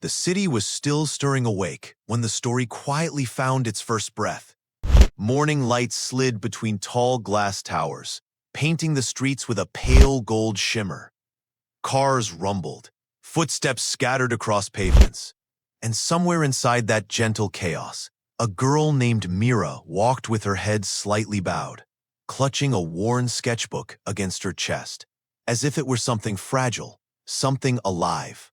The city was still stirring awake when the story quietly found its first breath. Morning light slid between tall glass towers, painting the streets with a pale gold shimmer. Cars rumbled, footsteps scattered across pavements, and somewhere inside that gentle chaos, a girl named Mira walked with her head slightly bowed, clutching a worn sketchbook against her chest, as if it were something fragile, something alive.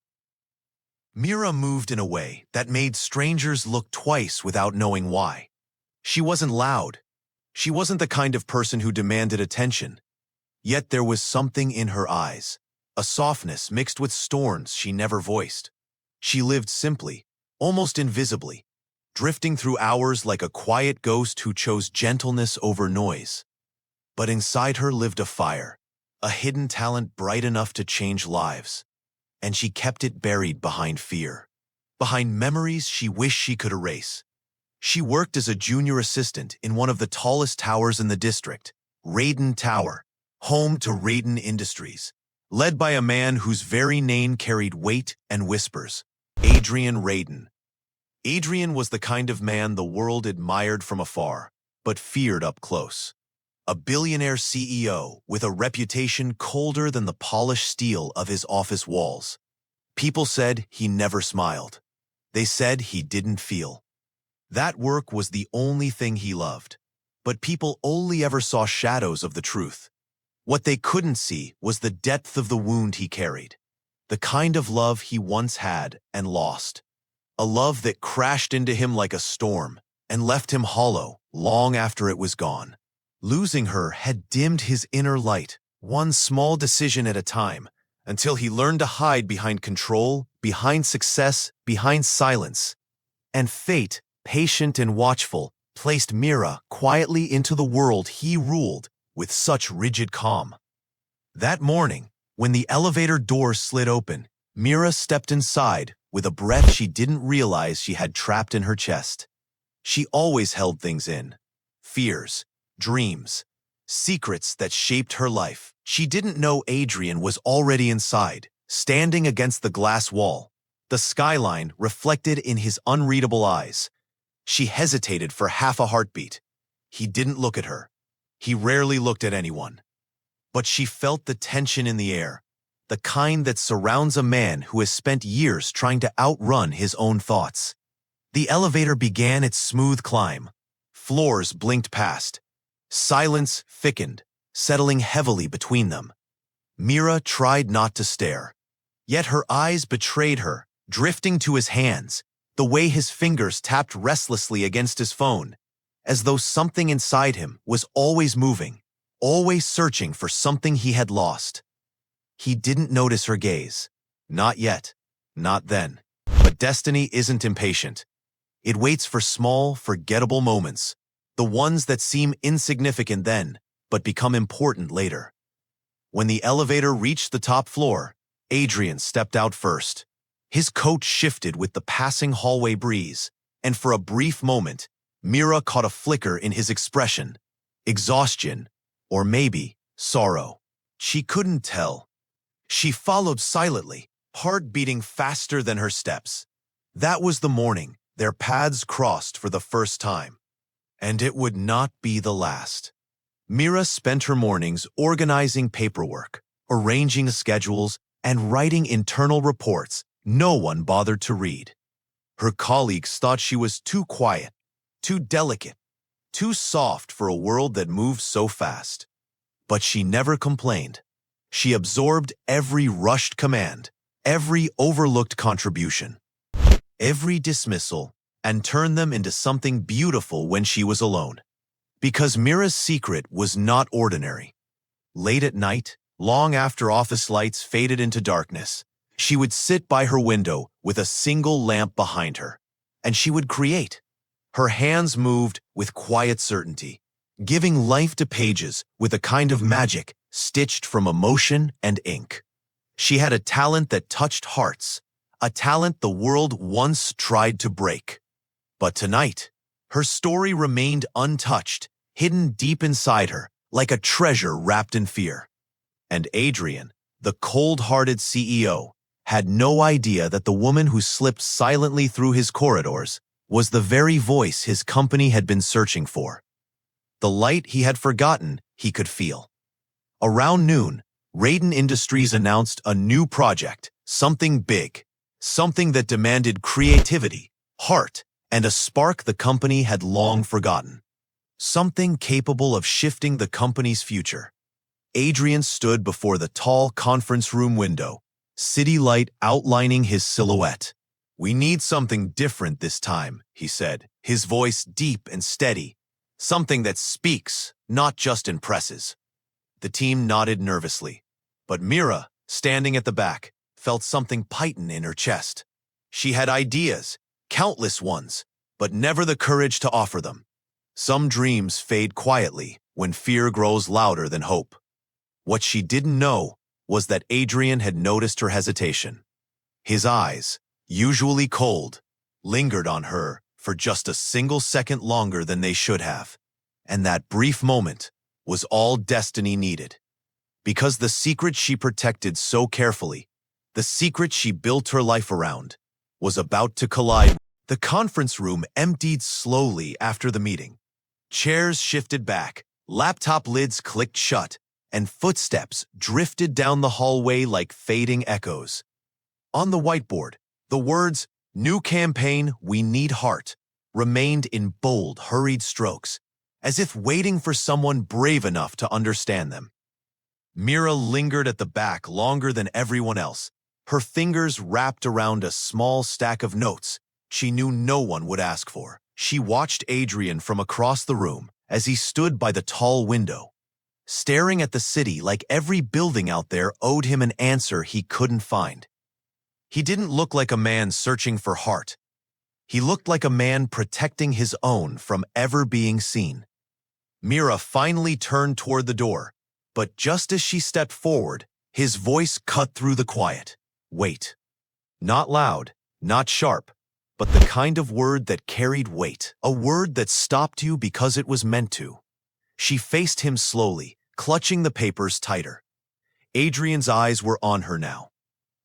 Mira moved in a way that made strangers look twice without knowing why. She wasn't loud. She wasn't the kind of person who demanded attention. Yet there was something in her eyes, a softness mixed with storms she never voiced. She lived simply, almost invisibly, drifting through hours like a quiet ghost who chose gentleness over noise. But inside her lived a fire, a hidden talent bright enough to change lives. And she kept it buried behind fear, behind memories she wished she could erase. She worked as a junior assistant in one of the tallest towers in the district, Raiden Tower, home to Raiden Industries, led by a man whose very name carried weight and whispers, Adrian Raiden. Adrian was the kind of man the world admired from afar, but feared up close. A billionaire CEO with a reputation colder than the polished steel of his office walls. People said he never smiled. They said he didn't feel. That work was the only thing he loved. But people only ever saw shadows of the truth. What they couldn't see was the depth of the wound he carried. The kind of love he once had and lost. A love that crashed into him like a storm and left him hollow long after it was gone. Losing her had dimmed his inner light, one small decision at a time, until he learned to hide behind control, behind success, behind silence. And fate, patient and watchful, placed Mira quietly into the world he ruled with such rigid calm. That morning, when the elevator doors slid open, Mira stepped inside with a breath she didn't realize she had trapped in her chest. She always held things in. Fears, dreams, secrets that shaped her life. She didn't know Adrian was already inside, standing against the glass wall, the skyline reflected in his unreadable eyes. She hesitated for half a heartbeat. He didn't look at her. He rarely looked at anyone. But she felt the tension in the air, the kind that surrounds a man who has spent years trying to outrun his own thoughts. The elevator began its smooth climb. Floors blinked past. Silence thickened, settling heavily between them. Mira tried not to stare. Yet her eyes betrayed her, drifting to his hands, the way his fingers tapped restlessly against his phone, as though something inside him was always moving, always searching for something he had lost. He didn't notice her gaze. Not yet. Not then. But destiny isn't impatient. It waits for small, forgettable moments, the ones that seem insignificant then, but become important later. When the elevator reached the top floor, Adrian stepped out first. His coat shifted with the passing hallway breeze, and for a brief moment, Mira caught a flicker in his expression. Exhaustion, or maybe sorrow. She couldn't tell. She followed silently, heart beating faster than her steps. That was the morning their paths crossed for the first time. And it would not be the last. Mira spent her mornings organizing paperwork, arranging schedules, and writing internal reports no one bothered to read. Her colleagues thought she was too quiet, too delicate, too soft for a world that moved so fast. But she never complained. She absorbed every rushed command, every overlooked contribution, every dismissal, and turned them into something beautiful when she was alone. Because Mira's secret was not ordinary. Late at night, long after office lights faded into darkness, she would sit by her window with a single lamp behind her, and she would create. Her hands moved with quiet certainty, giving life to pages with a kind of magic stitched from emotion and ink. She had a talent that touched hearts, a talent the world once tried to break. But tonight, her story remained untouched, hidden deep inside her, like a treasure wrapped in fear. And Adrian, the cold-hearted CEO, had no idea that the woman who slipped silently through his corridors was the very voice his company had been searching for. The light he had forgotten he could feel. Around noon, Raiden Industries announced a new project, something big, something that demanded creativity, heart, and a spark the company had long forgotten. Something capable of shifting the company's future. Adrian stood before the tall conference room window, city light outlining his silhouette. "We need something different this time," he said, his voice deep and steady. "Something that speaks, not just impresses." The team nodded nervously, but Mira, standing at the back, felt something tighten in her chest. She had ideas, countless ones, but never the courage to offer them. Some dreams fade quietly when fear grows louder than hope. What she didn't know was that Adrian had noticed her hesitation. His eyes, usually cold, lingered on her for just a single second longer than they should have. And that brief moment was all destiny needed. Because the secret she protected so carefully, the secret she built her life around, was about to collide. The conference room emptied slowly after the meeting. Chairs shifted back, laptop lids clicked shut, and footsteps drifted down the hallway like fading echoes. On the whiteboard, the words, "New campaign, we need heart," remained in bold, hurried strokes, as if waiting for someone brave enough to understand them. Mira lingered at the back longer than everyone else, her fingers wrapped around a small stack of notes she knew no one would ask for. She watched Adrian from across the room as he stood by the tall window, staring at the city like every building out there owed him an answer he couldn't find. He didn't look like a man searching for heart. He looked like a man protecting his own from ever being seen. Mira finally turned toward the door, but just as she stepped forward, his voice cut through the quiet. "Wait." Not loud, not sharp, but the kind of word that carried weight, a word that stopped you because it was meant to. She faced him slowly, clutching the papers tighter. Adrian's eyes were on her now.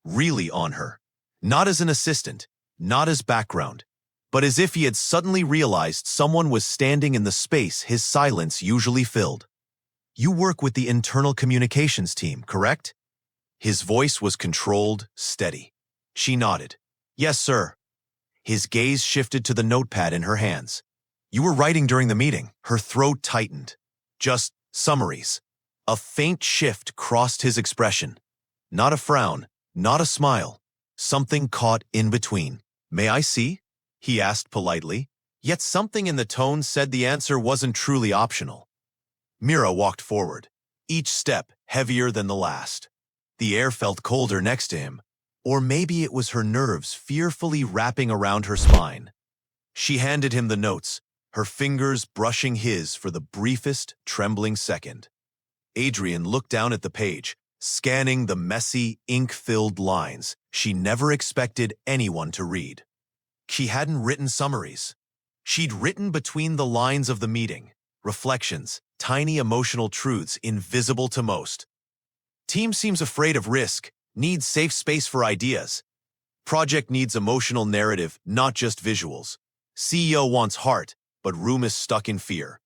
Really on her. Not as an assistant, not as background, but as if he had suddenly realized someone was standing in the space his silence usually filled. "You work with the internal communications team, correct?" His voice was controlled, steady. She nodded. "Yes, sir." His gaze shifted to the notepad in her hands. "You were writing during the meeting." Her throat tightened. "Just summaries." A faint shift crossed his expression. Not a frown, not a smile. Something caught in between. "May I see?" he asked politely, yet something in the tone said the answer wasn't truly optional. Mira walked forward, each step heavier than the last. The air felt colder next to him, or maybe it was her nerves fearfully wrapping around her spine. She handed him the notes, her fingers brushing his for the briefest, trembling second. Adrian looked down at the page, scanning the messy, ink-filled lines she never expected anyone to read. She hadn't written summaries. She'd written between the lines of the meeting, reflections, tiny emotional truths invisible to most. "Team seems afraid of risk, needs safe space for ideas. Project needs emotional narrative, not just visuals. CEO wants heart, but room is stuck in fear."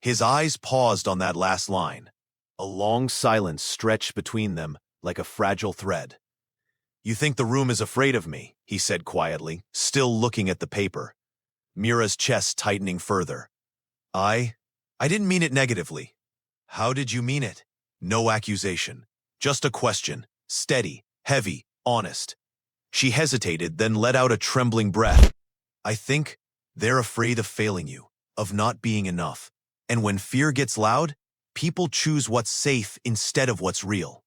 His eyes paused on that last line. A long silence stretched between them like a fragile thread. "You think the room is afraid of me," he said quietly, still looking at the paper. Mira's chest tightening further. I didn't mean it negatively." "How did you mean it?" No accusation, just a question, steady, heavy, honest. She hesitated, then let out a trembling breath. "I think they're afraid of failing you, of not being enough. And when fear gets loud, people choose what's safe instead of what's real."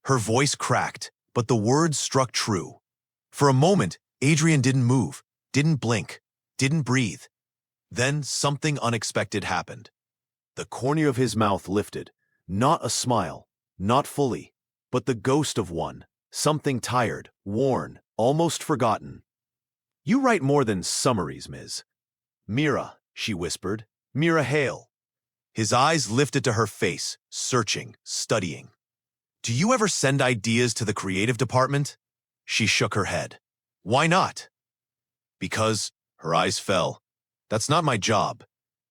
Her voice cracked, but the words struck true. For a moment, Adrian didn't move, didn't blink, didn't breathe. Then something unexpected happened. The corner of his mouth lifted, not a smile, not fully, but the ghost of one, something tired, worn, almost forgotten. "You write more than summaries, Ms. Mira," she whispered. "Mira Hale." His eyes lifted to her face, searching, studying. "Do you ever send ideas to the creative department?" She shook her head. Why not? Because, her eyes fell. That's not my job.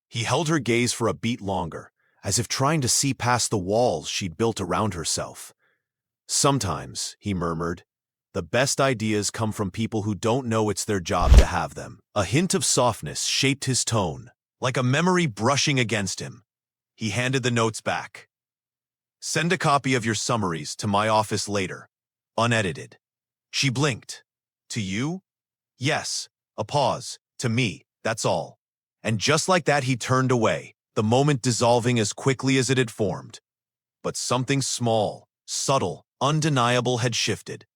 He held her gaze for a beat longer, as if trying to see past the walls she'd built around herself. Sometimes, he murmured, the best ideas come from people who don't know it's their job to have them. A hint of softness shaped his tone, like a memory brushing against him. He handed the notes back. Send a copy of your summaries to my office later, unedited. She blinked. To you? Yes. A pause. To me, that's all. And just like that he turned away, the moment dissolving as quickly as it had formed. But something small, subtle, undeniable had shifted.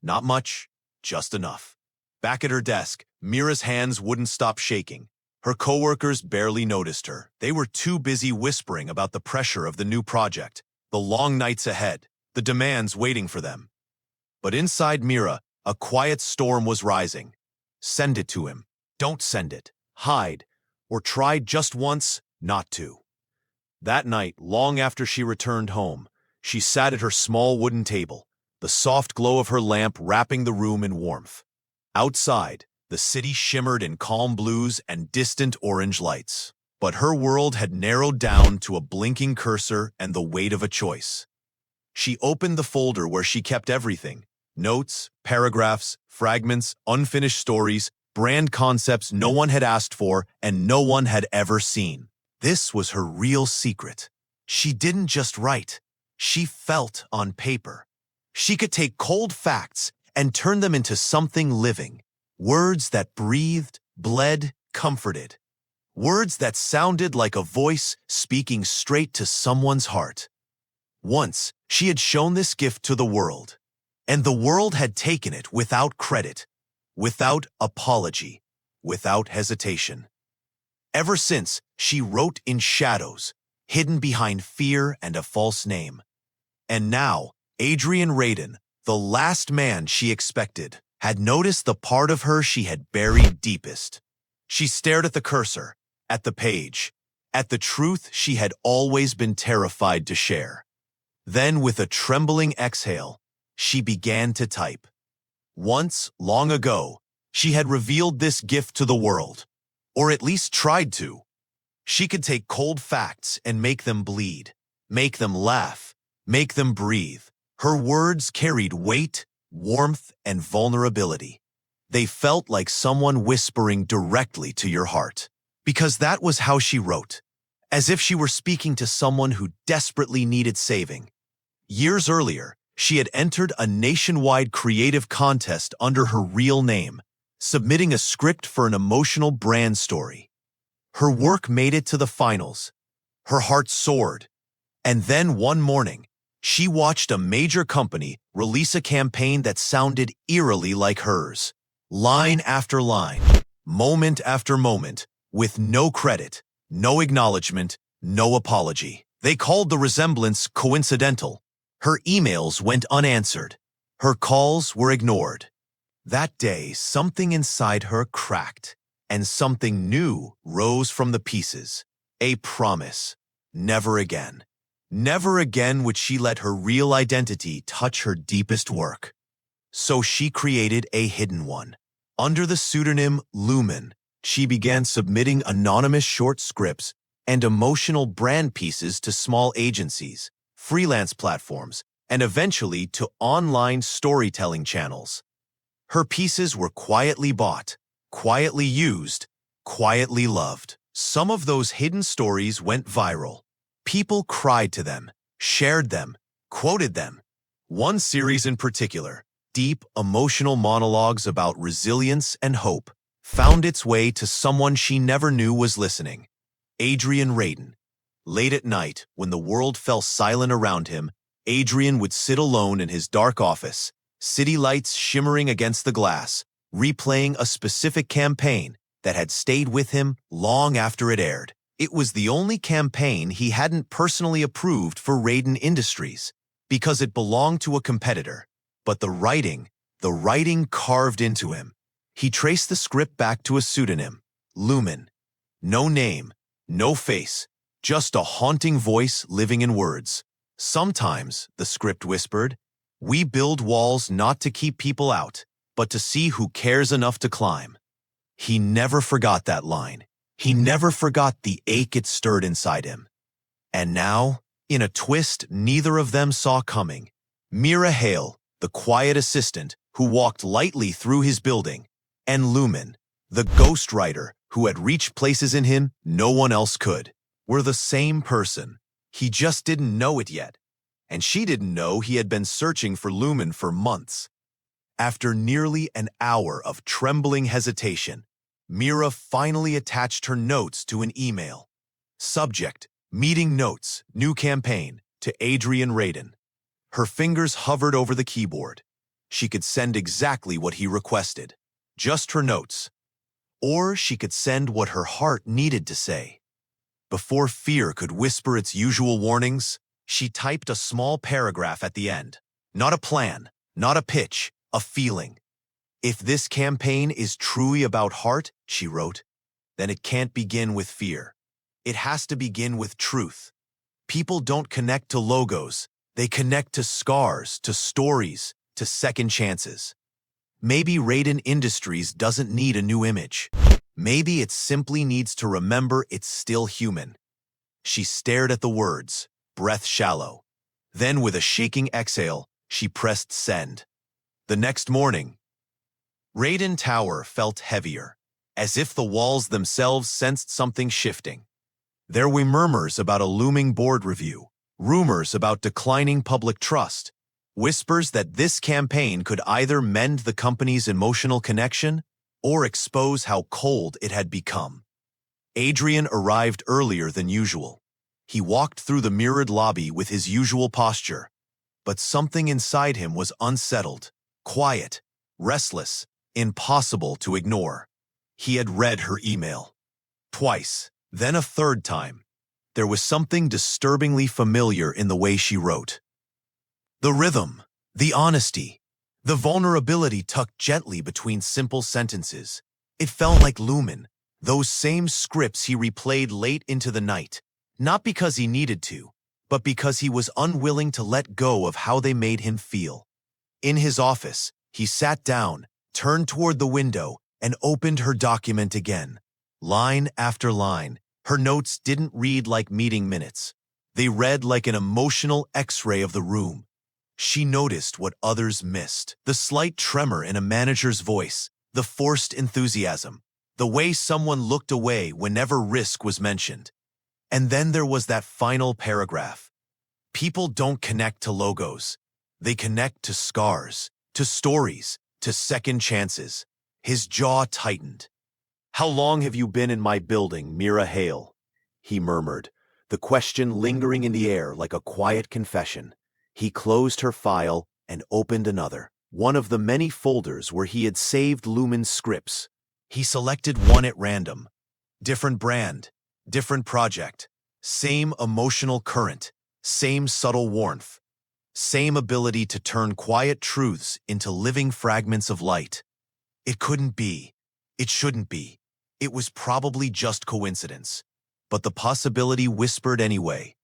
Not much, just enough. Back at her desk, Mira's hands wouldn't stop shaking. Her coworkers barely noticed her. They were too busy whispering about the pressure of the new project, the long nights ahead, the demands waiting for them. But inside Mira, a quiet storm was rising. Send it to him. Don't send it. Hide. Or try just once not to. That night, long after she returned home, she sat at her small wooden table, the soft glow of her lamp wrapping the room in warmth. Outside, the city shimmered in calm blues and distant orange lights. But her world had narrowed down to a blinking cursor and the weight of a choice. She opened the folder where she kept everything: notes, paragraphs, fragments, unfinished stories, brand concepts no one had asked for and no one had ever seen. This was her real secret. She didn't just write. She felt on paper. She could take cold facts and turn them into something living. Words that breathed, bled, comforted. Words that sounded like a voice speaking straight to someone's heart. Once, she had shown this gift to the world, and the world had taken it without credit, without apology, without hesitation. Ever since, she wrote in shadows, hidden behind fear and a false name. And now, Adrian Radin, the last man she expected, had noticed the part of her she had buried deepest. She stared at the cursor, at the page, at the truth she had always been terrified to share. Then, with a trembling exhale, she began to type. Once, long ago, she had revealed this gift to the world, or at least tried to. She could take cold facts and make them bleed, make them laugh, make them breathe. Her words carried weight, warmth, and vulnerability. They felt like someone whispering directly to your heart. Because that was how she wrote, as if she were speaking to someone who desperately needed saving. Years earlier, she had entered a nationwide creative contest under her real name, submitting a script for an emotional brand story. Her work made it to the finals. Her heart soared. And then one morning, she watched a major company release a campaign that sounded eerily like hers. Line after line, moment after moment, with no credit, no acknowledgement, no apology. They called the resemblance coincidental. Her emails went unanswered. Her calls were ignored. That day, something inside her cracked, and something new rose from the pieces. A promise. Never again. Never again would she let her real identity touch her deepest work. So she created a hidden one. Under the pseudonym Lumen, she began submitting anonymous short scripts and emotional brand pieces to small agencies, freelance platforms, and eventually to online storytelling channels. Her pieces were quietly bought, quietly used, quietly loved. Some of those hidden stories went viral. People cried to them, shared them, quoted them. One series in particular, deep, emotional monologues about resilience and hope, found its way to someone she never knew was listening. Adrian Radin. Late at night, when the world fell silent around him, Adrian would sit alone in his dark office, city lights shimmering against the glass, replaying a specific campaign that had stayed with him long after it aired. It was the only campaign he hadn't personally approved for Radin Industries, because it belonged to a competitor. But the writing carved into him. He traced the script back to a pseudonym, Lumen. No name, no face, just a haunting voice living in words. Sometimes, the script whispered, We build walls not to keep people out, but to see who cares enough to climb. He never forgot that line. He never forgot the ache it stirred inside him. And now, in a twist neither of them saw coming, Mira Hale, the quiet assistant who walked lightly through his building, and Lumen, the ghostwriter who had reached places in him no one else could, were the same person. He just didn't know it yet. And she didn't know he had been searching for Lumen for months. After nearly an hour of trembling hesitation, Mira finally attached her notes to an email. Subject: Meeting Notes, New Campaign, to Adrian Radin. Her fingers hovered over the keyboard. She could send exactly what he requested. Just her notes. Or she could send what her heart needed to say. Before fear could whisper its usual warnings, she typed a small paragraph at the end. Not a plan, not a pitch, a feeling. If this campaign is truly about heart, she wrote, then it can't begin with fear. It has to begin with truth. People don't connect to logos. They connect to scars, to stories, to second chances. Maybe Radin Industries doesn't need a new image. Maybe it simply needs to remember it's still human. She stared at the words, breath shallow. Then with a shaking exhale, she pressed send. The next morning, Radin Tower felt heavier, as if the walls themselves sensed something shifting. There were murmurs about a looming board review, rumors about declining public trust, whispers that this campaign could either mend the company's emotional connection or expose how cold it had become. Adrian arrived earlier than usual. He walked through the mirrored lobby with his usual posture, but something inside him was unsettled, quiet, restless, impossible to ignore. He had read her email. Twice, then a third time. There was something disturbingly familiar in the way she wrote. The rhythm, the honesty, the vulnerability tucked gently between simple sentences. It felt like Lumen, those same scripts he replayed late into the night, not because he needed to, but because he was unwilling to let go of how they made him feel. In his office, he sat down, turned toward the window, and opened her document again. Line after line, her notes didn't read like meeting minutes. They read like an emotional X-ray of the room. She noticed what others missed. The slight tremor in a manager's voice, the forced enthusiasm, the way someone looked away whenever risk was mentioned. And then there was that final paragraph. People don't connect to logos. They connect to scars, to stories, to second chances. His jaw tightened. "How long have you been in my building, Mira Hale?" he murmured, the question lingering in the air like a quiet confession. He closed her file and opened another, one of the many folders where he had saved Lumen's scripts. He selected one at random. Different brand, different project, same emotional current, same subtle warmth, same ability to turn quiet truths into living fragments of light. It couldn't be. It shouldn't be. It was probably just coincidence. But the possibility whispered anyway,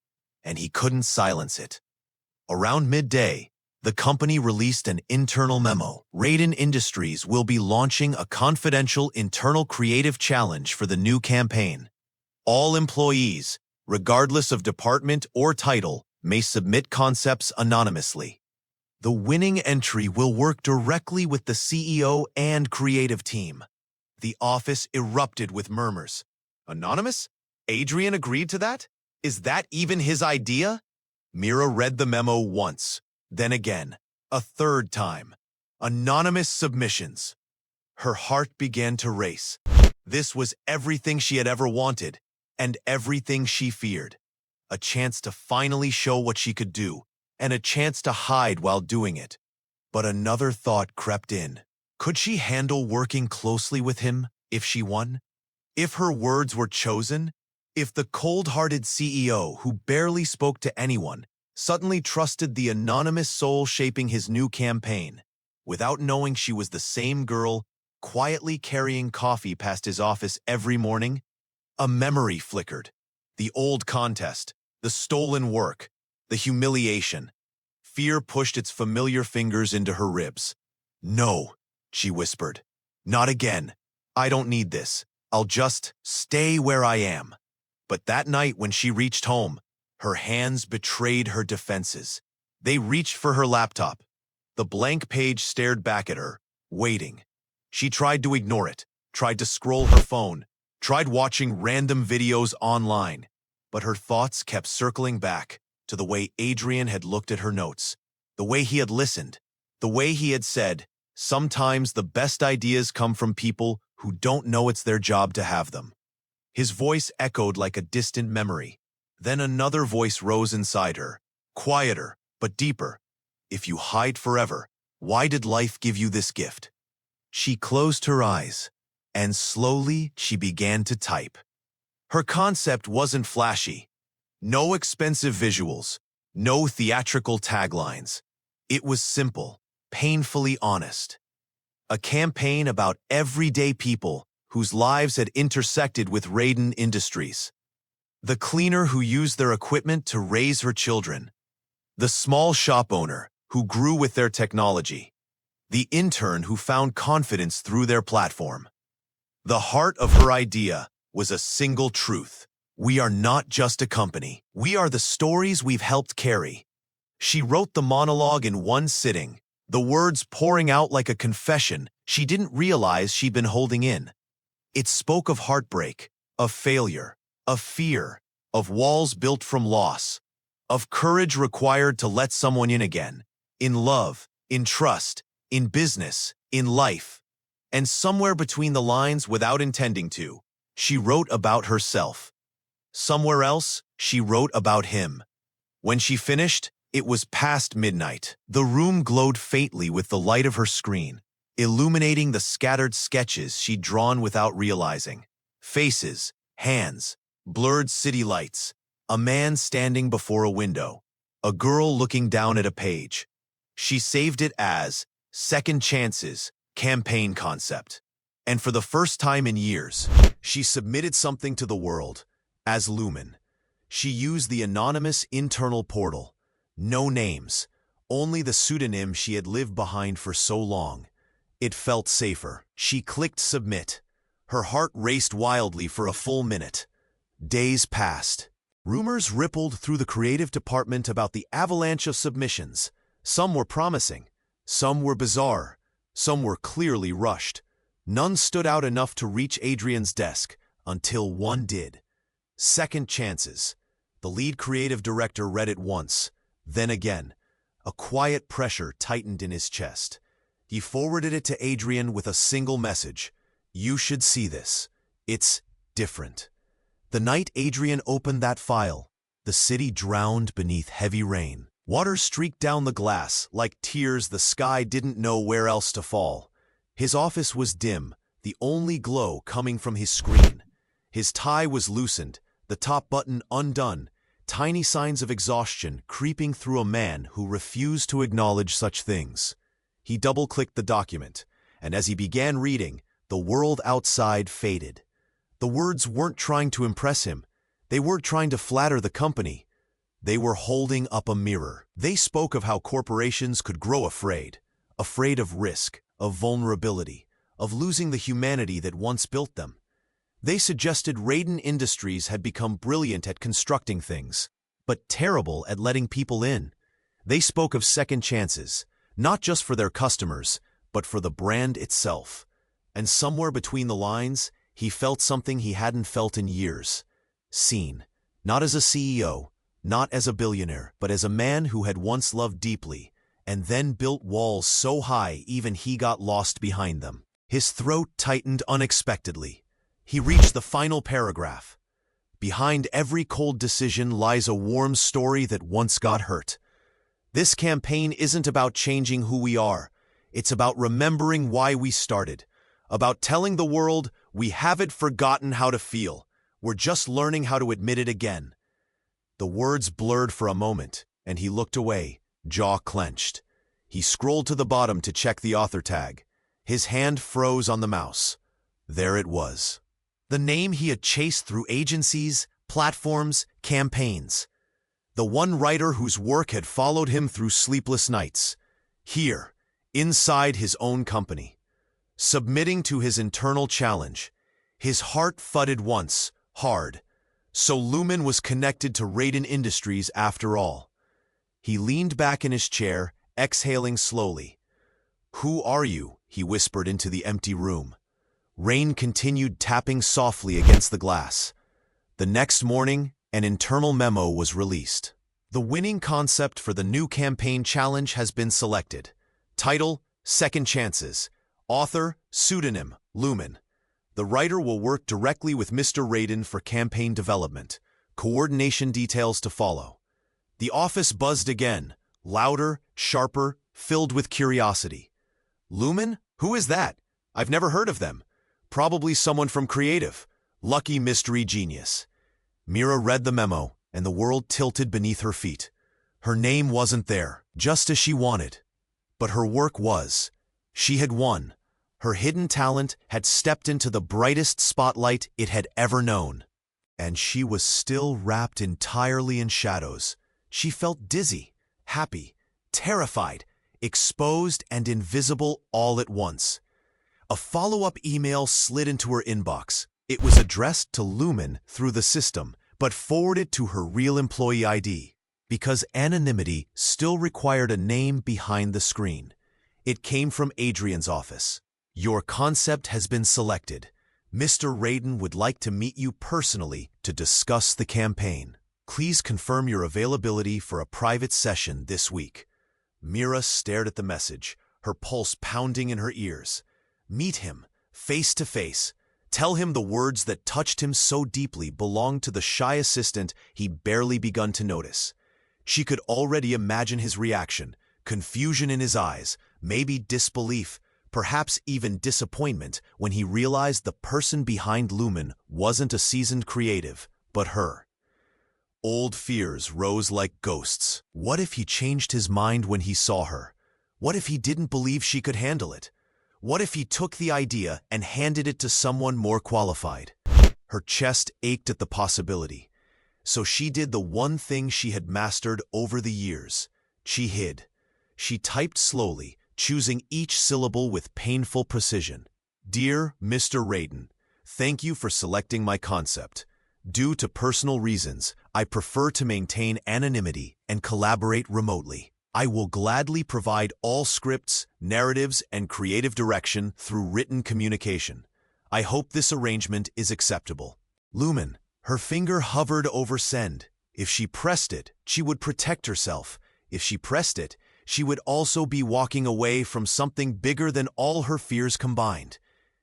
and he couldn't silence it. Around midday, the company released an internal memo. Radin Industries will be launching a confidential internal creative challenge for the new campaign. All employees, regardless of department or title, may submit concepts anonymously. The winning entry will work directly with the CEO and creative team. The office erupted with murmurs. Anonymous? Adrian agreed to that? Is that even his idea? Mira read the memo once, then again, a third time. Anonymous submissions. Her heart began to race. This was everything she had ever wanted, and everything she feared. A chance to finally show what she could do, and a chance to hide while doing it. But another thought crept in. Could she handle working closely with him if she won? If her words were chosen? If the cold-hearted CEO who barely spoke to anyone suddenly trusted the anonymous soul shaping his new campaign, without knowing she was the same girl quietly carrying coffee past his office every morning? A memory flickered. The old contest, the stolen work, the humiliation. Fear pushed its familiar fingers into her ribs. "No," she whispered. "Not again. I don't need this. I'll just stay where I am." But that night when she reached home, her hands betrayed her defenses. They reached for her laptop. The blank page stared back at her, waiting. She tried to ignore it, tried to scroll her phone, tried watching random videos online, but her thoughts kept circling back to the way Adrian had looked at her notes, the way he had listened, the way he had said, "Sometimes the best ideas come from people who don't know it's their job to have them." His voice echoed like a distant memory. Then another voice rose inside her, quieter but deeper. "If you hide forever, why did life give you this gift?" She closed her eyes, and slowly she began to type. Her concept wasn't flashy. No expensive visuals, no theatrical taglines. It was simple, painfully honest. A campaign about everyday people whose lives had intersected with Raiden Industries. The cleaner who used their equipment to raise her children. The small shop owner who grew with their technology. The intern who found confidence through their platform. The heart of her idea was a single truth. We are not just a company. We are the stories we've helped carry. She wrote the monologue in one sitting, the words pouring out like a confession she didn't realize she'd been holding in. It spoke of heartbreak, of failure, of fear, of walls built from loss, of courage required to let someone in again, in love, in trust, in business, in life. And somewhere between the lines, without intending to, she wrote about herself. Somewhere else, she wrote about him. When she finished, it was past midnight. The room glowed faintly with the light of her screen, illuminating the scattered sketches she'd drawn without realizing. Faces, hands, blurred city lights, a man standing before a window, a girl looking down at a page. She saved it as Second Chances Campaign Concept. And for the first time in years, she submitted something to the world as Lumen. She used the anonymous internal portal. No names, only the pseudonym she had lived behind for so long. It felt safer. She clicked submit. Her heart raced wildly for a full minute. Days passed. Rumors rippled through the creative department about the avalanche of submissions. Some were promising. Some were bizarre. Some were clearly rushed. None stood out enough to reach Adrian's desk, until one did. Second Chances. The lead creative director read it once, then again. A quiet pressure tightened in his chest. He forwarded it to Adrian with a single message. "You should see this. It's different." The night Adrian opened that file, the city drowned beneath heavy rain. Water streaked down the glass like tears the sky didn't know where else to fall. His office was dim, the only glow coming from his screen. His tie was loosened, the top button undone, tiny signs of exhaustion creeping through a man who refused to acknowledge such things. He double-clicked the document, and as he began reading, the world outside faded. The words weren't trying to impress him. They weren't trying to flatter the company. They were holding up a mirror. They spoke of how corporations could grow afraid of risk, of vulnerability, of losing the humanity that once built them. They suggested Raiden Industries had become brilliant at constructing things, but terrible at letting people in. They spoke of second chances, not just for their customers, but for the brand itself. And somewhere between the lines, he felt something he hadn't felt in years. Seen, not as a CEO, not as a billionaire, but as a man who had once loved deeply, and then built walls so high even he got lost behind them. His throat tightened unexpectedly. He reached the final paragraph. Behind every cold decision lies a warm story that once got hurt. This campaign isn't about changing who we are. It's about remembering why we started. About telling the world we haven't forgotten how to feel. We're just learning how to admit it again. The words blurred for a moment, and he looked away, jaw clenched. He scrolled to the bottom to check the author tag. His hand froze on the mouse. There it was. The name he had chased through agencies, platforms, campaigns. The one writer whose work had followed him through sleepless nights. Here, inside his own company. Submitting to his internal challenge. His heart thudded once, hard. So Lumen was connected to Raiden Industries after all. He leaned back in his chair, exhaling slowly. "Who are you?" he whispered into the empty room. Rain continued tapping softly against the glass. The next morning, an internal memo was released. The winning concept for the new campaign challenge has been selected. Title, Second Chances. Author, pseudonym, Lumen. The writer will work directly with Mr. Raiden for campaign development. Coordination details to follow. The office buzzed again, louder, sharper, filled with curiosity. Lumen? Who is that? I've never heard of them. Probably someone from Creative. Lucky mystery genius. Mira read the memo, and the world tilted beneath her feet. Her name wasn't there, just as she wanted. But her work was. She had won. Her hidden talent had stepped into the brightest spotlight it had ever known. And she was still wrapped entirely in shadows. She felt dizzy, happy, terrified, exposed and invisible all at once. A follow-up email slid into her inbox. It was addressed to Lumen through the system, but forwarded to her real employee ID, because anonymity still required a name behind the screen. It came from Adrian's office. Your concept has been selected. Mr. Raiden would like to meet you personally to discuss the campaign. Please confirm your availability for a private session this week. Mira stared at the message, her pulse pounding in her ears. Meet him, face to face. Tell him the words that touched him so deeply belonged to the shy assistant he'd barely begun to notice. She could already imagine his reaction, confusion in his eyes, maybe disbelief, perhaps even disappointment when he realized the person behind Lumen wasn't a seasoned creative, but her. Old fears rose like ghosts. What if he changed his mind when he saw her? What if he didn't believe she could handle it? What if he took the idea and handed it to someone more qualified? Her chest ached at the possibility. So she did the one thing she had mastered over the years. She hid. She typed slowly, choosing each syllable with painful precision. Dear Mr. Raiden, thank you for selecting my concept. Due to personal reasons, I prefer to maintain anonymity and collaborate remotely. I will gladly provide all scripts, narratives, and creative direction through written communication. I hope this arrangement is acceptable. Lumen. Her finger hovered over send. If she pressed it, she would protect herself. If she pressed it, she would also be walking away from something bigger than all her fears combined.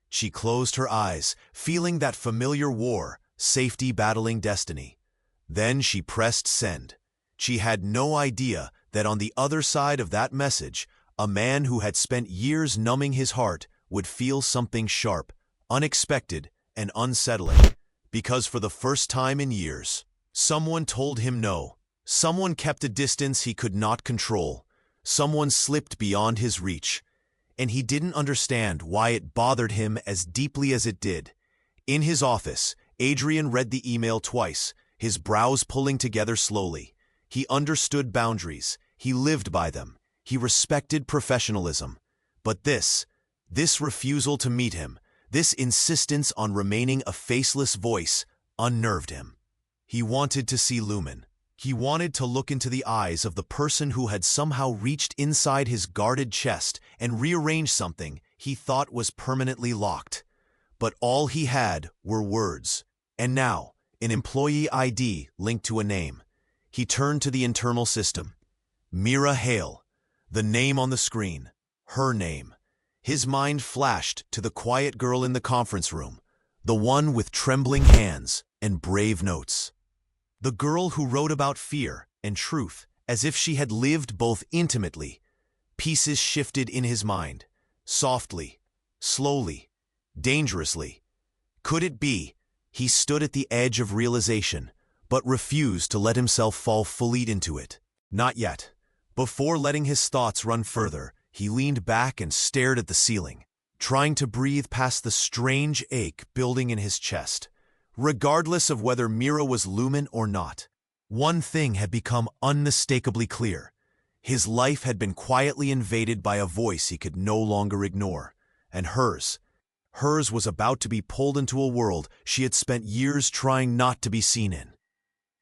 She closed her eyes, feeling that familiar war, safety battling destiny. Then she pressed send. She had no idea that on the other side of that message, a man who had spent years numbing his heart would feel something sharp, unexpected, and unsettling. Because for the first time in years, someone told him no. Someone kept a distance he could not control. Someone slipped beyond his reach. And he didn't understand why it bothered him as deeply as it did. In his office, Adrian read the email twice, his brows pulling together slowly. He understood boundaries. He lived by them. He respected professionalism. But this refusal to meet him, this insistence on remaining a faceless voice, unnerved him. He wanted to see Lumen. He wanted to look into the eyes of the person who had somehow reached inside his guarded chest and rearranged something he thought was permanently locked. But all he had were words. And now, an employee ID linked to a name. He turned to the internal system. Mira Hale. The name on the screen. Her name. His mind flashed to the quiet girl in the conference room, the one with trembling hands and brave notes. The girl who wrote about fear and truth as if she had lived both intimately. Pieces shifted in his mind, softly, slowly, dangerously. Could it be? He stood at the edge of realization, but refused to let himself fall fully into it. Not yet. Before letting his thoughts run further, he leaned back and stared at the ceiling, trying to breathe past the strange ache building in his chest. Regardless of whether Mira was Lumen or not, One thing had become unmistakably clear. His life had been quietly invaded by a voice he could no longer ignore, and hers was about to be pulled into a world she had spent years trying not to be seen in.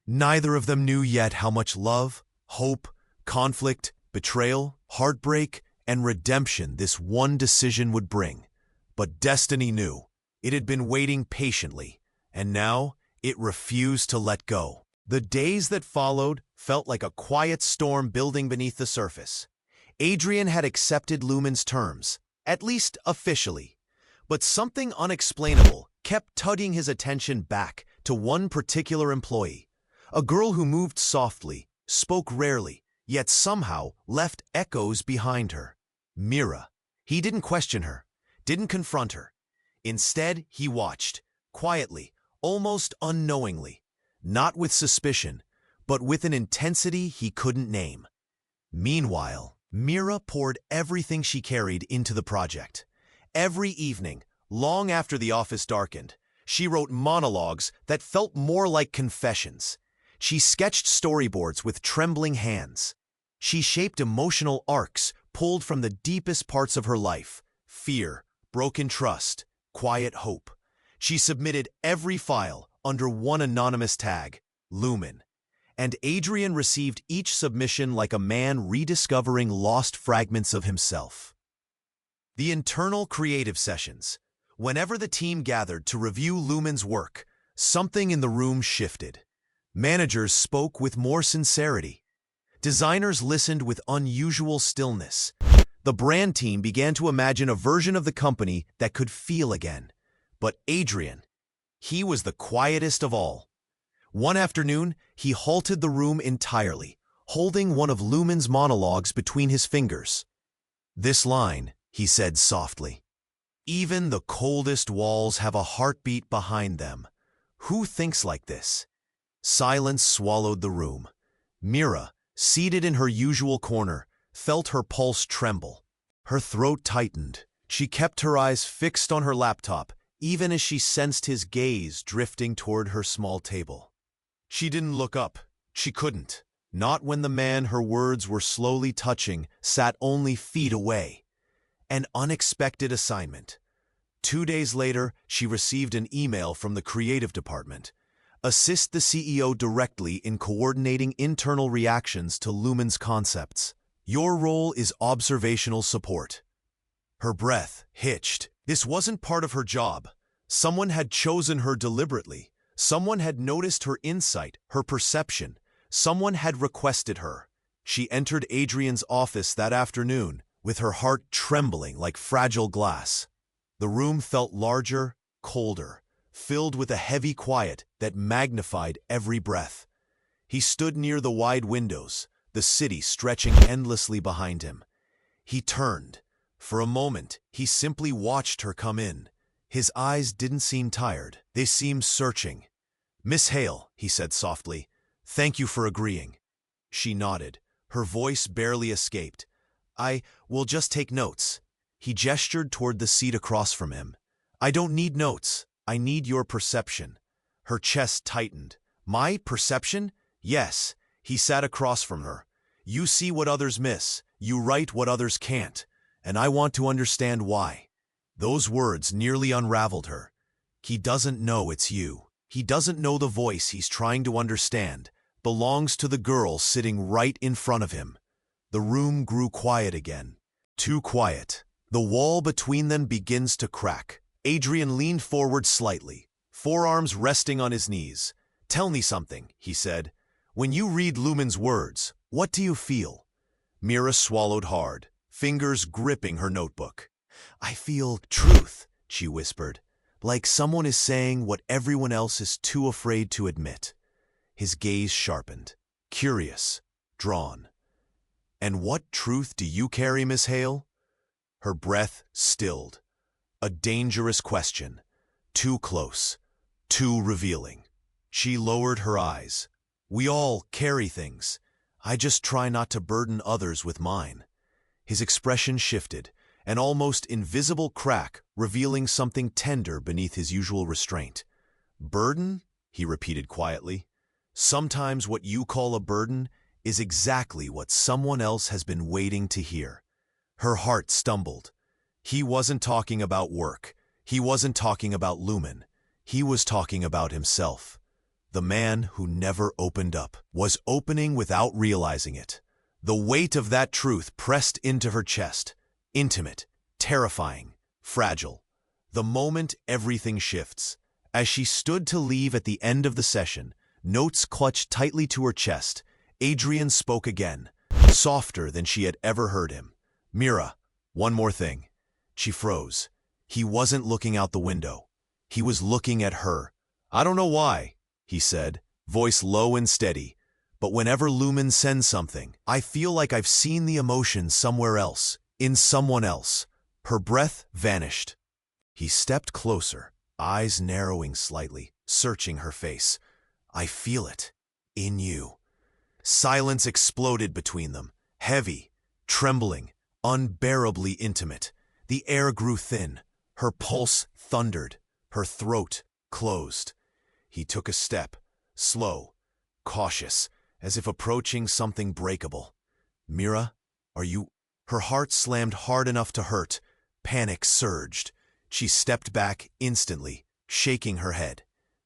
Neither of them knew yet how much love, hope, conflict, betrayal, heartbreak, and redemption this one decision would bring. But destiny knew. It had been waiting patiently, and now it refused to let go. The days that followed felt like a quiet storm building beneath the surface. Adrian had accepted Lumen's terms, at least officially. But something unexplainable kept tugging his attention back to one particular employee. A girl who moved softly, spoke rarely, yet somehow left echoes behind her. Mira. He didn't question her, didn't confront her. Instead, he watched, quietly, almost unknowingly, not with suspicion, but with an intensity he couldn't name. Meanwhile, Mira poured everything she carried into the project. Every evening, long after the office darkened, she wrote monologues that felt more like confessions. She sketched storyboards with trembling hands. She shaped emotional arcs pulled from the deepest parts of her life: fear, broken trust, quiet hope. She submitted every file under one anonymous tag, Lumen. And Adrian received each submission like a man rediscovering lost fragments of himself. The internal creative sessions. Whenever the team gathered to review Lumen's work, something in the room shifted. Managers spoke with more sincerity. Designers listened with unusual stillness. The brand team began to imagine a version of the company that could feel again. But Adrian, he was the quietest of all. One afternoon, he halted the room entirely, holding one of Lumen's monologues between his fingers. "This line," he said softly. "Even the coldest walls have a heartbeat behind them. Who thinks like this?" Silence swallowed the room. Mira, seated in her usual corner, felt her pulse tremble. Her throat tightened. She kept her eyes fixed on her laptop, even as she sensed his gaze drifting toward her small table. She didn't look up. She couldn't. Not when the man her words were slowly touching sat only feet away. An unexpected assignment. 2 days later, she received an email from the creative department. Assist the CEO directly in coordinating internal reactions to Lumen's concepts. Your role is observational support. Her breath hitched. This wasn't part of her job. Someone had chosen her deliberately. Someone had noticed her insight, her perception. Someone had requested her. She entered Adrian's office that afternoon, with her heart trembling like fragile glass. The room felt larger, colder, filled with a heavy quiet that magnified every breath. He stood near the wide windows, the city stretching endlessly behind him. He turned. For a moment, he simply watched her come in. His eyes didn't seem tired. They seemed searching. "Miss Hale," he said softly, "thank you for agreeing." She nodded. Her voice barely escaped. "I will just take notes." He gestured toward the seat across from him. "I don't need notes. I need your perception." Her chest tightened. "My perception?" "Yes." He sat across from her. "You see what others miss. You write what others can't. And I want to understand why." Those words nearly unraveled her. He doesn't know it's you. He doesn't know the voice he's trying to understand belongs to the girl sitting right in front of him. The room grew quiet again. Too quiet. The wall between them begins to crack. Adrian leaned forward slightly, forearms resting on his knees. "Tell me something," he said. "When you read Lumen's words, what do you feel?" Mira swallowed hard, fingers gripping her notebook. "I feel truth," she whispered, "like someone is saying what everyone else is too afraid to admit." His gaze sharpened, curious, drawn. "And what truth do you carry, Miss Hale?" Her breath stilled. A dangerous question. Too close. Too revealing. She lowered her eyes. "We all carry things. I just try not to burden others with mine." His expression shifted, an almost invisible crack revealing something tender beneath his usual restraint. "Burden?" he repeated quietly. Sometimes what you call a burden is exactly what someone else has been waiting to hear. Her heart stumbled. He wasn't talking about work. He wasn't talking about Lumen. He was talking about himself. The man who never opened up was opening without realizing it. The weight of that truth pressed into her chest. Intimate, terrifying, fragile. The moment everything shifts. As she stood to leave at the end of the session, notes clutched tightly to her chest, Adrian spoke again, softer than she had ever heard him. "Mira, one more thing." She froze. He wasn't looking out the window. He was looking at her. "I don't know why," he said, voice low and steady, "but whenever Lumen sends something, I feel like I've seen the emotion somewhere else, in someone else." Her breath vanished. He stepped closer, eyes narrowing slightly, searching her face. "I feel it. In you." Silence exploded between them, heavy, trembling, unbearably intimate. The air grew thin. Her pulse thundered. Her throat closed. He took a step, slow, cautious, as if approaching something breakable. "Mira, are you—" Her heart slammed hard enough to hurt. Panic surged. She stepped back instantly, shaking her head.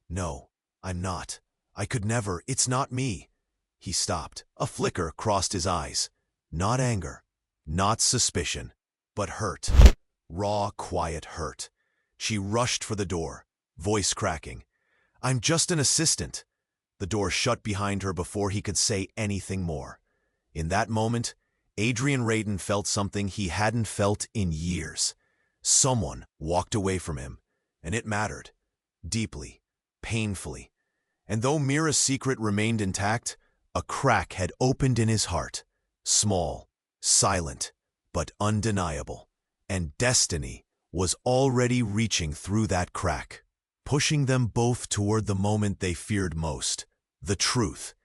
"No, I'm not. I could never. It's not me." He stopped. A flicker crossed his eyes. Not anger, not suspicion, but hurt. Raw, quiet hurt. She rushed for the door, voice cracking. "I'm just an assistant." The door shut behind her before he could say anything more. In that moment, Adrian Radin felt something he hadn't felt in years. Someone walked away from him, and it mattered. Deeply, painfully. And though Mira's secret remained intact, a crack had opened in his heart. Small, silent, but undeniable. And destiny was already reaching through that crack, pushing them both toward the moment they feared most, the truth.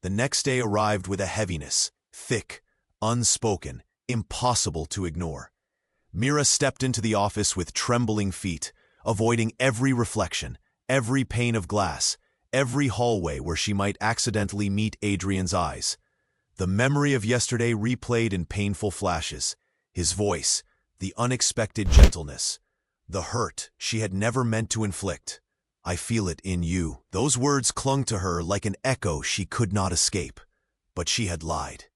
The next day arrived with a heaviness, thick, unspoken, impossible to ignore. Mira stepped into the office with trembling feet, avoiding every reflection, every pane of glass, every hallway where she might accidentally meet Adrian's eyes. The memory of yesterday replayed in painful flashes. His voice, the unexpected gentleness, the hurt she had never meant to inflict. "I feel it in you." Those words clung to her like an echo she could not escape. But she had lied.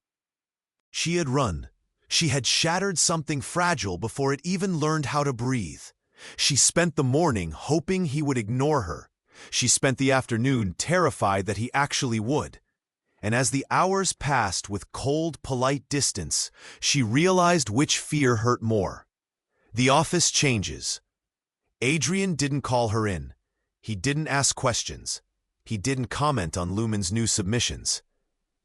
She had run. She had shattered something fragile before it even learned how to breathe. She spent the morning hoping he would ignore her. She spent the afternoon terrified that he actually would. And as the hours passed with cold, polite distance, she realized which fear hurt more. The office changes. Adrian didn't call her in. He didn't ask questions. He didn't comment on Lumen's new submissions.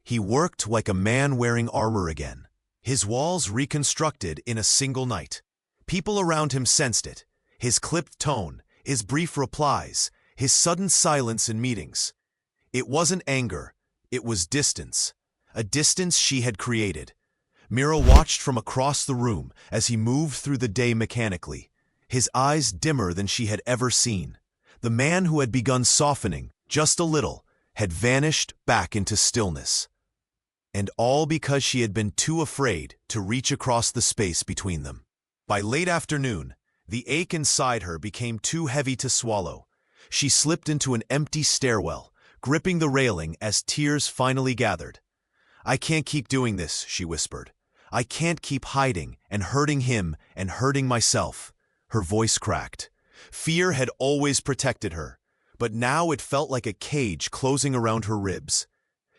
He worked like a man wearing armor again. His walls reconstructed in a single night. People around him sensed it. His clipped tone, his brief replies, his sudden silence in meetings. It wasn't anger. It was distance. A distance she had created. Mira watched from across the room as he moved through the day mechanically, his eyes dimmer than she had ever seen. The man who had begun softening, just a little, had vanished back into stillness. And all because she had been too afraid to reach across the space between them. By late afternoon, the ache inside her became too heavy to swallow. She slipped into an empty stairwell, gripping the railing as tears finally gathered. "I can't keep doing this," she whispered. "I can't keep hiding and hurting him and hurting myself." Her voice cracked. Fear had always protected her, but now it felt like a cage closing around her ribs.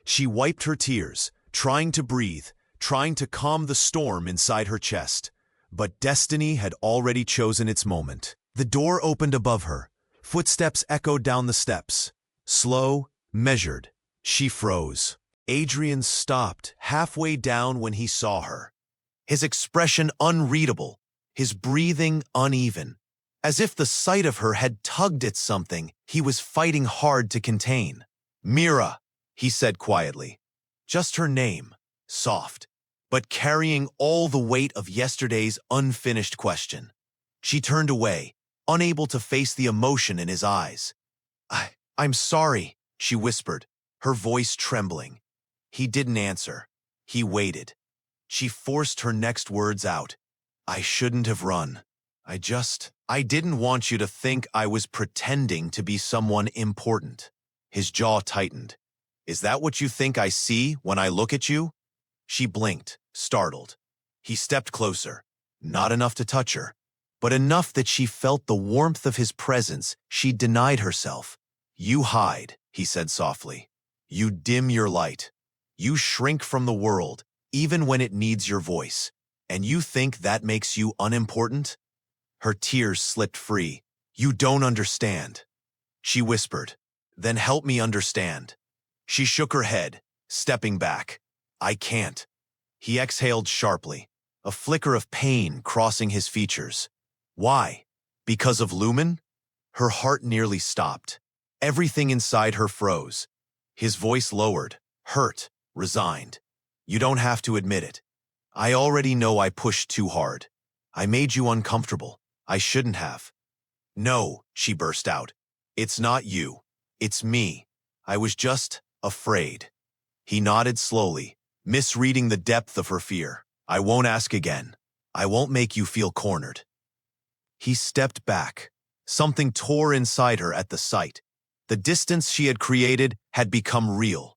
She wiped her tears, trying to breathe, trying to calm the storm inside her chest. But destiny had already chosen its moment. The door opened above her. Footsteps echoed down the steps. Slow, measured. She froze. Adrian stopped halfway down when he saw her. His expression unreadable, his breathing uneven, as if the sight of her had tugged at something he was fighting hard to contain. "Mira," he said quietly. Just her name, soft, but carrying all the weight of yesterday's unfinished question. She turned away, unable to face the emotion in his eyes. I'm sorry," she whispered, her voice trembling. He didn't answer. He waited. She forced her next words out. I shouldn't have run. I didn't want you to think I was pretending to be someone important. His jaw tightened. Is that what you think I see when I look at you? She blinked, startled. He stepped closer, not enough to touch her, but enough that she felt the warmth of his presence. She denied herself. You hide, he said softly. You dim your light. You shrink from the world, even when it needs your voice. And you think that makes you unimportant? Her tears slipped free. You don't understand. She whispered, then help me understand. She shook her head, stepping back. I can't. He exhaled sharply, a flicker of pain crossing his features. Why? Because of Lumen? Her heart nearly stopped. Everything inside her froze. His voice lowered, hurt, resigned. You don't have to admit it. I already know I pushed too hard. I made you uncomfortable. I shouldn't have. No, she burst out. It's not you. It's me. I was just afraid. He nodded slowly, misreading the depth of her fear. I won't ask again. I won't make you feel cornered. He stepped back. Something tore inside her at the sight. The distance she had created had become real.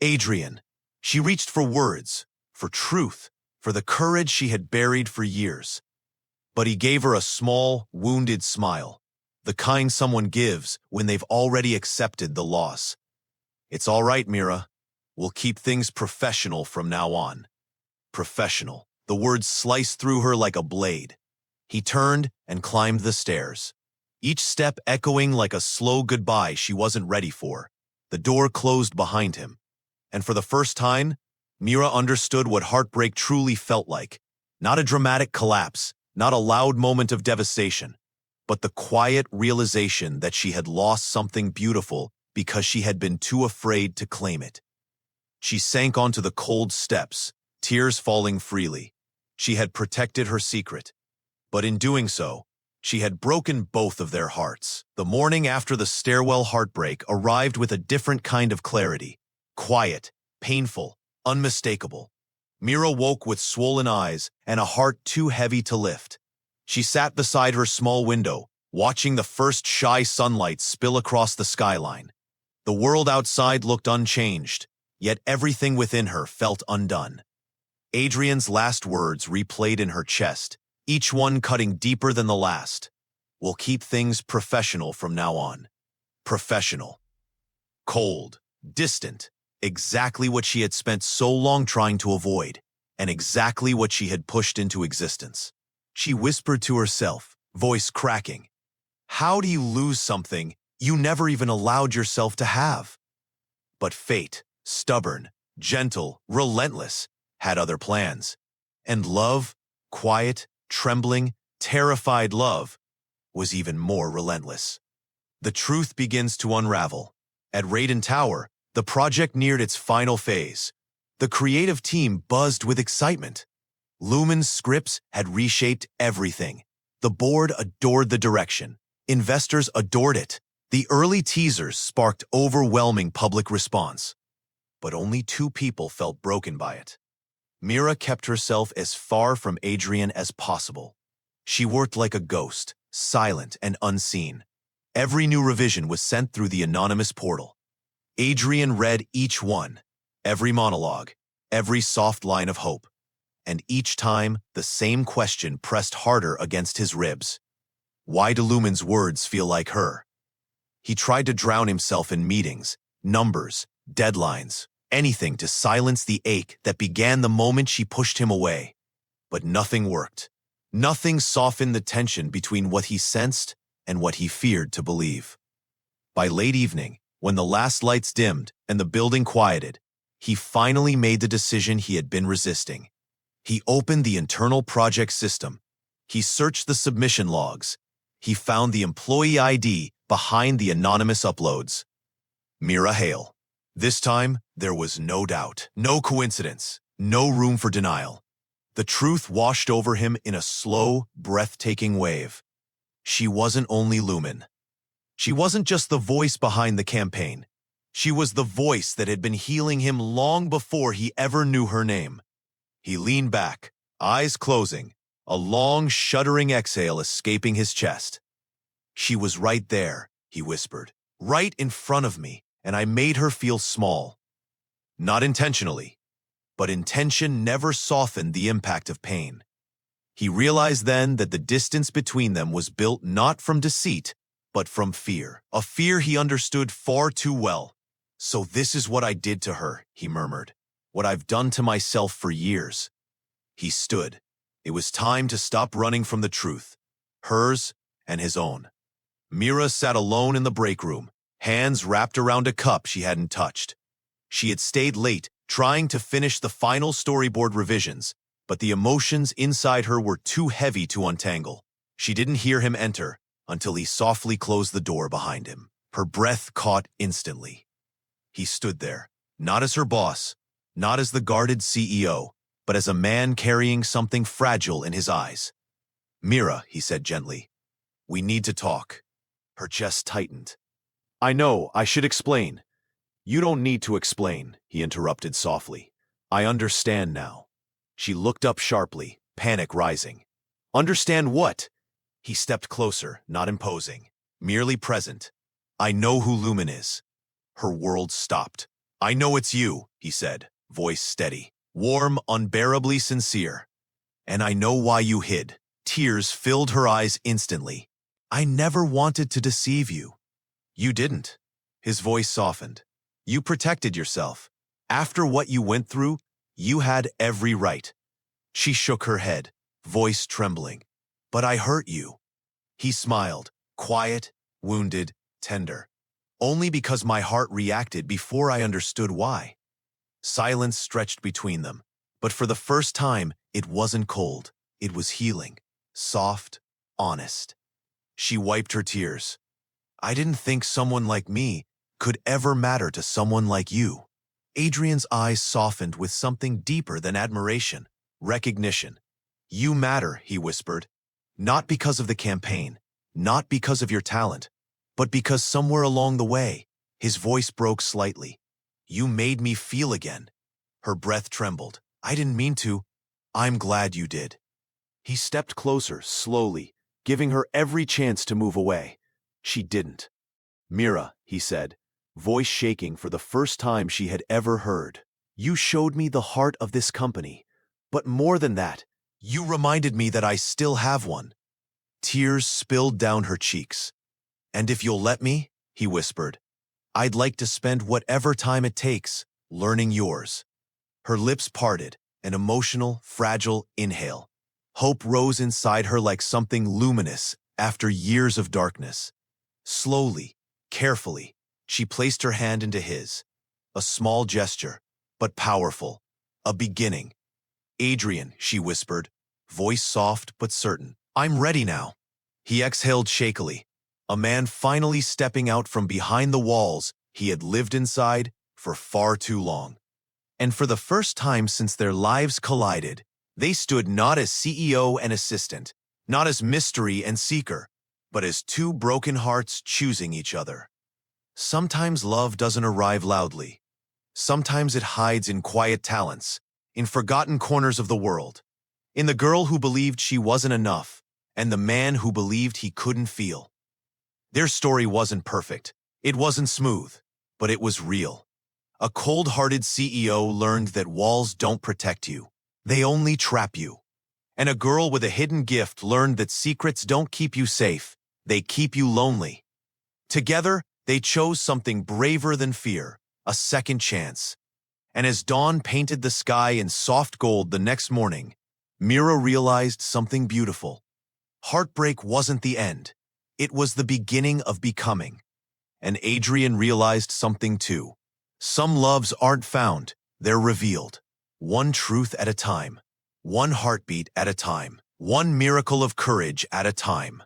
Adrian. She reached for words, for truth, for the courage she had buried for years. But he gave her a small, wounded smile, the kind someone gives when they've already accepted the loss. It's all right, Mira. We'll keep things professional from now on. Professional. The words sliced through her like a blade. He turned and climbed the stairs, each step echoing like a slow goodbye she wasn't ready for. The door closed behind him, and for the first time, Mira understood what heartbreak truly felt like. Not a dramatic collapse, not a loud moment of devastation, but the quiet realization that she had lost something beautiful because she had been too afraid to claim it. She sank onto the cold steps, tears falling freely. She had protected her secret, but in doing so, she had broken both of their hearts. The morning after the stairwell heartbreak arrived with a different kind of clarity. Quiet, painful, unmistakable. Mira woke with swollen eyes and a heart too heavy to lift. She sat beside her small window, watching the first shy sunlight spill across the skyline. The world outside looked unchanged, yet everything within her felt undone. Adrian's last words replayed in her chest, each one cutting deeper than the last. We'll keep things professional from now on. Professional. Cold, distant, exactly what she had spent so long trying to avoid, and exactly what she had pushed into existence. She whispered to herself, voice cracking. How do you lose something you never even allowed yourself to have? But fate, stubborn, gentle, relentless, had other plans. And love, quiet, trembling, terrified love, was even more relentless. The truth begins to unravel. At Raiden Tower, the project neared its final phase. The creative team buzzed with excitement. Lumen's scripts had reshaped everything. The board adored the direction. Investors adored it. The early teasers sparked overwhelming public response. But only 2 people felt broken by it. Mira kept herself as far from Adrian as possible. She worked like a ghost, silent and unseen. Every new revision was sent through the anonymous portal. Adrian read each one, every monologue, every soft line of hope. And each time, the same question pressed harder against his ribs. Why do Lumen's words feel like her? He tried to drown himself in meetings, numbers, deadlines, anything to silence the ache that began the moment she pushed him away. But nothing worked. Nothing softened the tension between what he sensed and what he feared to believe. By late evening, when the last lights dimmed and the building quieted, he finally made the decision he had been resisting. He opened the internal project system. He searched the submission logs. He found the employee ID behind the anonymous uploads. Mira Hale. This time, there was no doubt, no coincidence, no room for denial. The truth washed over him in a slow, breathtaking wave. She wasn't only Lumen. She wasn't just the voice behind the campaign. She was the voice that had been healing him long before he ever knew her name. He leaned back, eyes closing, a long, shuddering exhale escaping his chest. "She was right there," he whispered, "right in front of me, and I made her feel small. Not intentionally, but intention never softened the impact of pain." He realized then that the distance between them was built not from deceit, but from fear, a fear he understood far too well. "So this is what I did to her," he murmured, "what I've done to myself for years." He stood. It was time to stop running from the truth, hers and his own. Mira sat alone in the break room, hands wrapped around a cup she hadn't touched. She had stayed late, trying to finish the final storyboard revisions, but the emotions inside her were too heavy to untangle. She didn't hear him enter until he softly closed the door behind him. Her breath caught instantly. He stood there, not as her boss, not as the guarded CEO, but as a man carrying something fragile in his eyes. "Mira," he said gently, "we need to talk." Her chest tightened. "I know, I should explain." "You don't need to explain," he interrupted softly. "I understand now." She looked up sharply, panic rising. "Understand what?" He stepped closer, not imposing, merely present. "I know who Lumen is." Her world stopped. "I know it's you," he said, voice steady, warm, unbearably sincere. "And I know why you hid." Tears filled her eyes instantly. "I never wanted to deceive you." "You didn't." His voice softened. "You protected yourself. After what you went through, you had every right." She shook her head, voice trembling. "But I hurt you." He smiled, quiet, wounded, tender. "Only because my heart reacted before I understood why." Silence stretched between them, but for the first time, it wasn't cold. It was healing, soft, honest. She wiped her tears. "I didn't think someone like me could ever matter to someone like you." Adrian's eyes softened with something deeper than admiration, recognition. "You matter," he whispered, "not because of the campaign, not because of your talent, but because somewhere along the way," his voice broke slightly, "you made me feel again." Her breath trembled. "I didn't mean to." "I'm glad you did." He stepped closer, slowly, giving her every chance to move away. She didn't. "Mira," he said, voice shaking for the first time she had ever heard, "you showed me the heart of this company. But more than that, you reminded me that I still have one." Tears spilled down her cheeks. "And if you'll let me," he whispered, "I'd like to spend whatever time it takes learning yours." Her lips parted, an emotional, fragile inhale. Hope rose inside her like something luminous after years of darkness. Slowly, carefully, she placed her hand into his. A small gesture, but powerful. A beginning. "Adrian," she whispered, voice soft but certain, "I'm ready now." He exhaled shakily, a man finally stepping out from behind the walls he had lived inside for far too long. And for the first time since their lives collided, they stood not as CEO and assistant, not as mystery and seeker, but as two broken hearts choosing each other. Sometimes love doesn't arrive loudly. Sometimes it hides in quiet talents, in forgotten corners of the world, in the girl who believed she wasn't enough, and the man who believed he couldn't feel. Their story wasn't perfect, it wasn't smooth, but it was real. A cold-hearted CEO learned that walls don't protect you, they only trap you. And a girl with a hidden gift learned that secrets don't keep you safe, they keep you lonely. Together, they chose something braver than fear, a second chance. And as dawn painted the sky in soft gold the next morning, Mira realized something beautiful. Heartbreak wasn't the end. It was the beginning of becoming. And Adrian realized something too. Some loves aren't found, they're revealed. One truth at a time. One heartbeat at a time. One miracle of courage at a time.